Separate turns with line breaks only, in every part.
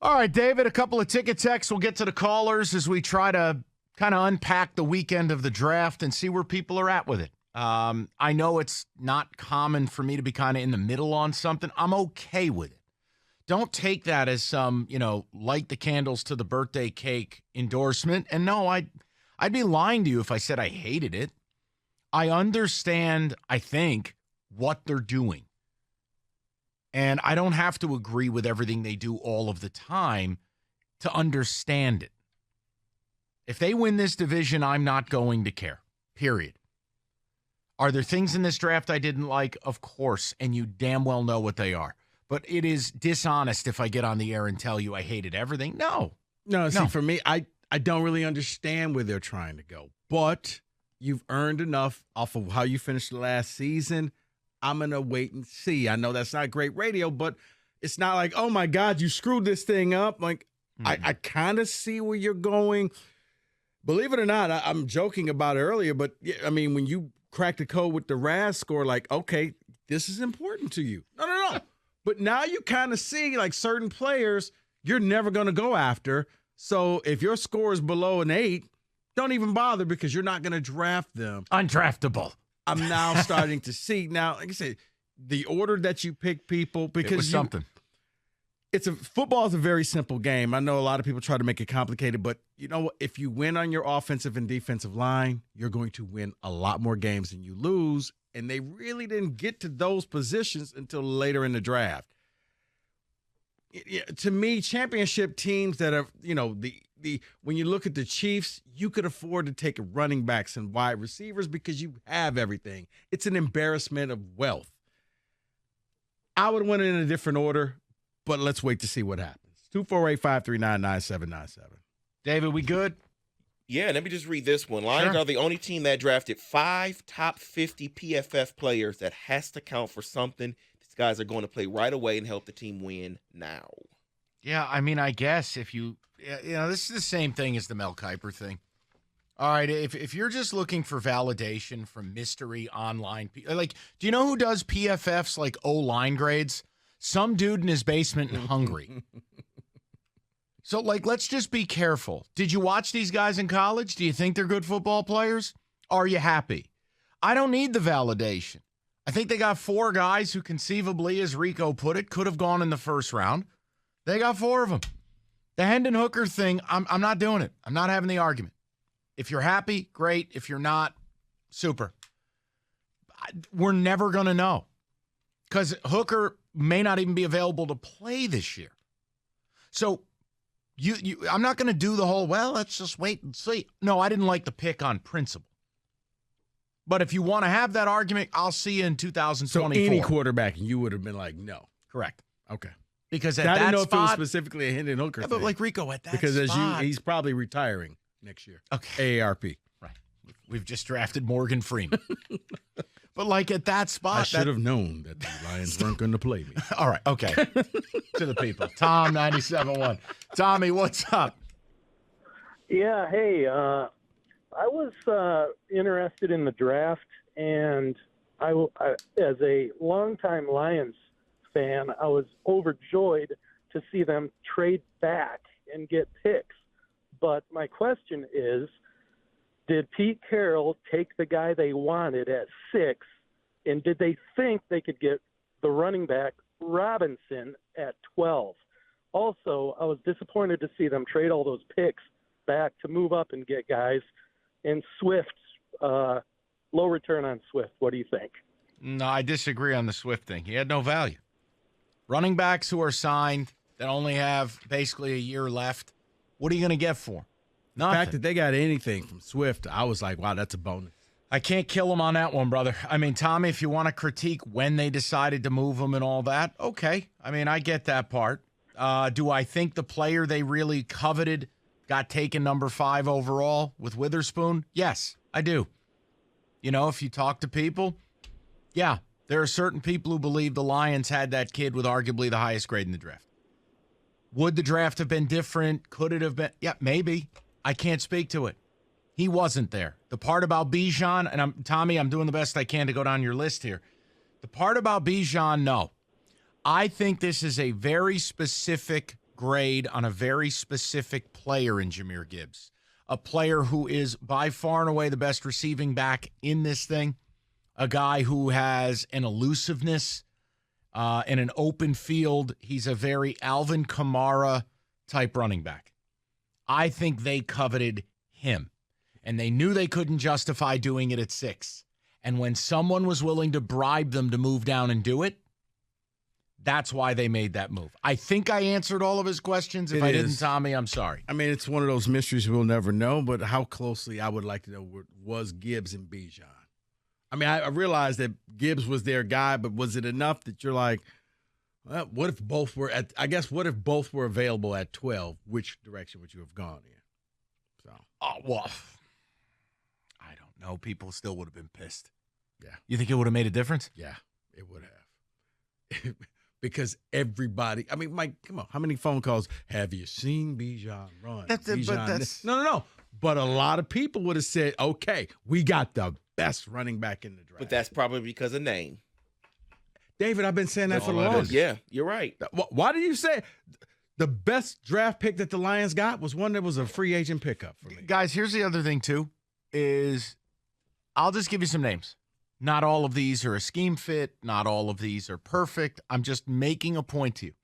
All right, David, a couple of ticket texts. We'll get to the callers as we try to kind of unpack the weekend of the draft and see where people are at with it. I know it's not common for me to be kind of in the middle on something. I'm okay with it. Don't take that as some, light the candles to the birthday cake endorsement. And no, I'd be lying to you if I said I hated it. I understand, I think, what they're doing. And I don't have to agree with everything they do all of the time to understand it. If they win this division, I'm not going to care, period. Are there things in this draft I didn't like? Of course, and you damn well know what they are. But it is dishonest if I get on the air and tell you I hated everything. No.
See, for me, I don't really understand where they're trying to go. But you've earned enough off of how you finished the last season. I'm going to wait and see. I know that's not great radio, but it's not like, oh, my God, you screwed this thing up. Like, I kind of see where you're going. Believe it or not, I'm joking about it earlier, but, I mean, when you crack the code with the RAS score, like, okay, this is important to you. No. But now you kind of see, like, certain players you're never going to go after. So if your score is below an 8, don't even bother because you're not going to draft them.
Undraftable.
I'm now starting to see. Now, like I said, the order that you pick people, because
it was something.
Football is a very simple game. I know a lot of people try to make it complicated, but you know what? If you win on your offensive and defensive line, you're going to win a lot more games than you lose. And they really didn't get to those positions until later in the draft. To me, championship teams that are, when you look at the Chiefs, you could afford to take running backs and wide receivers because you have everything. It's an embarrassment of wealth. I would win it in a different order, but let's wait to see what happens. 248-539-9797.
David, we good?
Yeah, let me just read this one. Lions are the only team that drafted 5 top 50 PFF players. That has to count for something. These guys are going to play right away and help the team win now.
Yeah, I mean, I guess if this is the same thing as the Mel Kiper thing. All right, if you're just looking for validation from mystery online, like, do you know who does PFF's like O-line grades? Some dude in his basement in Hungary. So, like, let's just be careful. Did you watch these guys in college? Do you think they're good football players? Are you happy? I don't need the validation. I think they got 4 guys who conceivably, as Rico put it, could have gone in the first round. They got 4 of them. The Hendon Hooker thing, I'm not doing it. I'm not having the argument. If you're happy, great. If you're not, super. We're never going to know because Hooker may not even be available to play this year. So, I'm not going to do the whole, let's just wait and see. No, I didn't like the pick on principle. But if you want to have that argument, I'll see you in 2024.
So any quarterback, you would have been like, no.
Correct.
Okay.
Because at that
spot. I didn't know
spot,
if it was specifically a Hendon Hooker thing.
But like Rico, at that
because
spot.
he's probably retiring next year.
Okay.
AARP.
Right. We've just drafted Morgan Freeman. But like at that spot.
I should have known that the Lions weren't going to play me.
All right. Okay. To the people. Tom, 97.1. Tommy, what's up?
Yeah. Hey, I was interested in the draft, and I, as a longtime Lions fan, I was overjoyed to see them trade back and get picks. But my question is, did Pete Carroll take the guy they wanted at 6, and did they think they could get the running back Robinson at 12? Also, I was disappointed to see them trade all those picks back to move up and get guys. And Swift, low return on Swift. What do you think?
No, I disagree on the Swift thing. He had no value. Running backs who are signed that only have basically a year left, what are you going to get for? Nothing.
The fact that they got anything from Swift, I was like, wow, that's a bonus.
I can't kill him on that one, brother. I mean, Tommy, if you want to critique when they decided to move him and all that, okay. I mean, I get that part. Do I think the player they really coveted got taken number 5 overall with Witherspoon? Yes, I do. If you talk to people, yeah, there are certain people who believe the Lions had that kid with arguably the highest grade in the draft. Would the draft have been different? Could it have been? Yeah, maybe. I can't speak to it. He wasn't there. The part about Bijan, and Tommy, I'm doing the best I can to go down your list here. The part about Bijan, no. I think this is a very specific grade on a very specific player in Jahmyr Gibbs, a player who is by far and away the best receiving back in this thing, a guy who has an elusiveness in an open field. He's a very Alvin Kamara type running back. I think they coveted him, and they knew they couldn't justify doing it at 6. And when someone was willing to bribe them to move down and do it, that's why they made that move. I think I answered all of his questions. If I didn't, Tommy, I'm sorry.
I mean, it's one of those mysteries we'll never know, but how closely I would like to know was Gibbs and Bijan. I mean, I realized that Gibbs was their guy, but was it enough that you're like, well, what if both were what if both were available at 12? Which direction would you have gone in? So,
well, I don't know. People still would have been pissed.
Yeah.
You think it would have made a difference?
Yeah, it would have. Because everybody, I mean, Mike, come on. How many phone calls have you seen Bijan run? No. But a lot of people would have said, okay, we got the best running back in the draft.
But that's probably because of name.
David, I've been saying that for the longest.
Yeah, you're right.
Why do you say the best draft pick that the Lions got was one that was a free agent pickup for me?
Guys, here's the other thing, too, is I'll just give you some names. Not all of these are a scheme fit. Not all of these are perfect. I'm just making a point to you.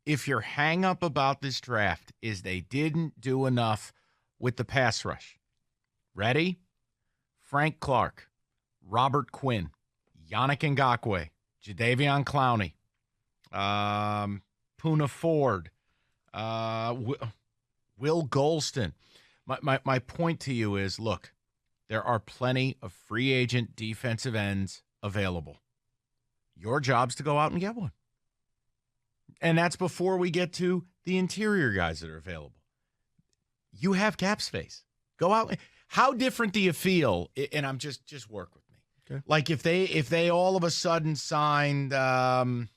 If your hang up about this draft is they didn't do enough with the pass rush. Ready? Frank Clark, Robert Quinn, Yannick Ngakoue, Jadeveon Clowney, Poona Ford, Will Golston. My point to you is, look, there are plenty of free agent defensive ends available. Your job's to go out and get one. And that's before we get to the interior guys that are available. You have cap space. Go out. How different do you feel? And I'm just work with me.
Okay.
Like if they all of a sudden signed, what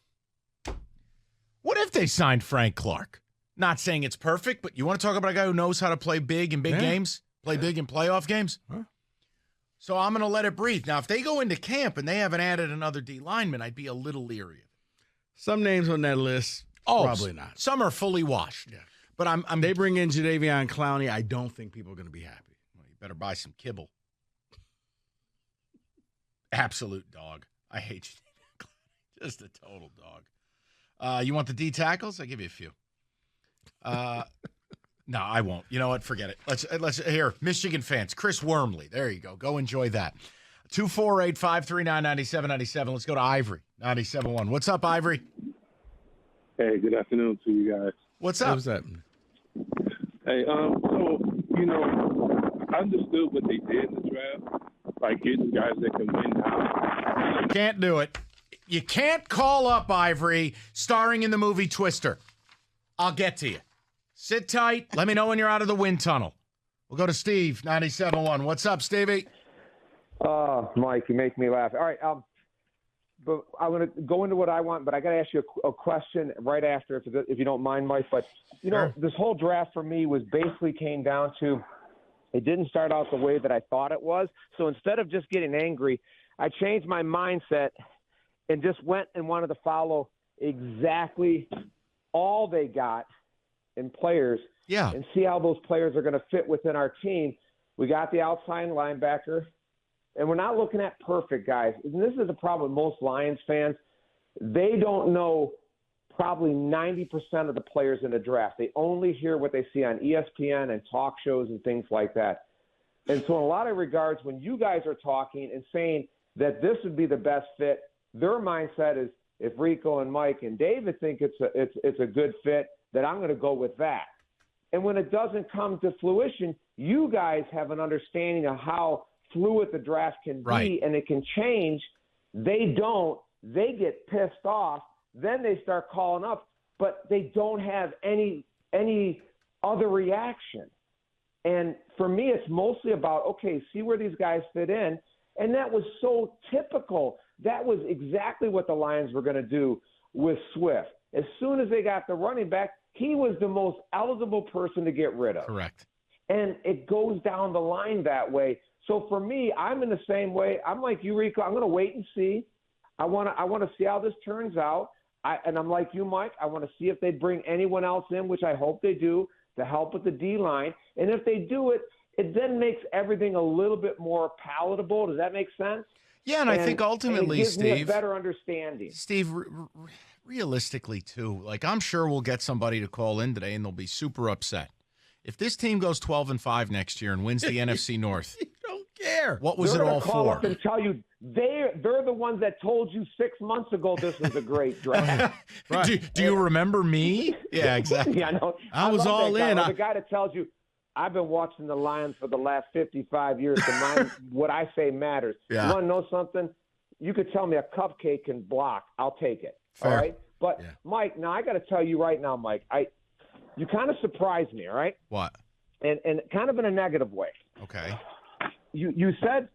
if they signed Frank Clark? Not saying it's perfect, but you want to talk about a guy who knows how to play big in big games, play big in playoff games?
Huh?
So I'm going to let it breathe. Now, if they go into camp and they haven't added another D lineman, I'd be a little leery.
Some names on that list, probably not.
Some are fully washed.
Yeah.
But I'm
they bring in Jadeveon Clowney. I don't think people are going to be happy.
Well, you better buy some kibble. Absolute dog. I hate Jadeveon Clowney. Just a total dog. You want the D tackles? I'll give you a few. No, I won't. You know what? Forget it. Let's here. Michigan fans, Chris Wormley. There you go. Go enjoy that. 248-539-9797. Let's go to Ivory, 97.1. What's up, Ivory?
Hey, good afternoon to you guys.
What's up?
What's up?
Hey, so, I understood what they did in the draft, like getting guys that can win now.
Can't do it. You can't call up Ivory starring in the movie Twister. I'll get to you. Sit tight. Let me know when you're out of the wind tunnel. We'll go to Steve, 97.1. What's up, Stevie?
Mike, you make me laugh. All right, but I'm going to go into what I want, but I got to ask you a question right after, if you don't mind, Mike. But,
Sure.
This whole draft for me came down to it didn't start out the way that I thought it was. So instead of just getting angry, I changed my mindset and just went and wanted to follow exactly all they got in players and see how those players are going to fit within our team. We got the outside linebacker, and we're not looking at perfect guys. And this is the problem with most Lions fans. They don't know probably 90% of the players in the draft. They only hear what they see on ESPN and talk shows and things like that. And so in a lot of regards, when you guys are talking and saying that this would be the best fit, their mindset is if Rico and Mike and David think it's a good fit, that I'm going to go with that. And when it doesn't come to fruition, you guys have an understanding of how fluid the draft can be, and it can change. They don't. They get pissed off. Then they start calling up, but they don't have any other reaction. And for me, it's mostly about, okay, see where these guys fit in. And that was so typical. That was exactly what the Lions were going to do with Swift. As soon as they got the running back, he was the most eligible person to get rid of.
Correct.
And it goes down the line that way. So for me, I'm in the same way. I'm like you, Rico. I'm going to wait and see. I want to see how this turns out. I'm like you, Mike. I want to see if they bring anyone else in, which I hope they do, to help with the D-line. And if they do it, it then makes everything a little bit more palatable. Does that make sense?
Yeah, and I think ultimately,
it gives me a
Steve,
better understanding.
Steve, realistically too, like I'm sure we'll get somebody to call in today, and they'll be super upset if this team goes 12-5 next year and wins the NFC North.
You don't care.
What was
They're
it all
gonna call
for?
up and tell you they're the ones that told you 6 months ago this was a great draft.
Right.
Do you remember me? Yeah, exactly.
Yeah, I know.
I was
love
all
that guy.
in.
The guy that tells you, I've been watching the Lions for the last 55 years. So what I say matters.
Yeah.
You want to know something? You could tell me a cupcake can block. I'll take it.
Fair.
All right? But,
Yeah.
Mike, now I got to tell you right now, Mike, you kind of surprised me, all right?
What?
And kind of in a negative way.
Okay.
You said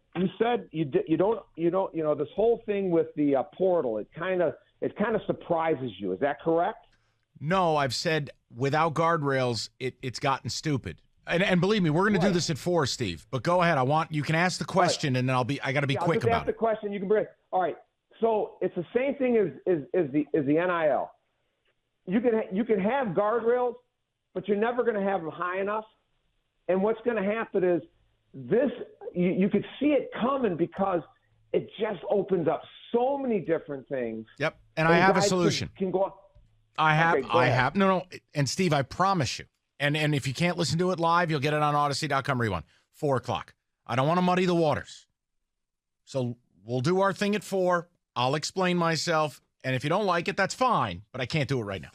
you don't this whole thing with the portal, it kind of surprises you. Is that correct?
No, I've said without guardrails, it's gotten stupid. And believe me, we're going to do this at 4, Steve. But go ahead. You can ask the question, and then I got to be quick
I'll just
about
ask the
it.
question. You can bring. All right. So it's the same thing as the NIL. You can have guardrails, but you're never going to have them high enough. And what's going to happen is this. You could see it coming because it just opens up so many different things.
Yep. And I have a
guys
solution.
Can go.
I have.
Okay, go ahead.
No. And Steve, I promise you. And if you can't listen to it live, you'll get it on Odyssey.com rewind. 4 o'clock. I don't want to muddy the waters. So we'll do our thing at 4. I'll explain myself. And if you don't like it, that's fine. But I can't do it right now.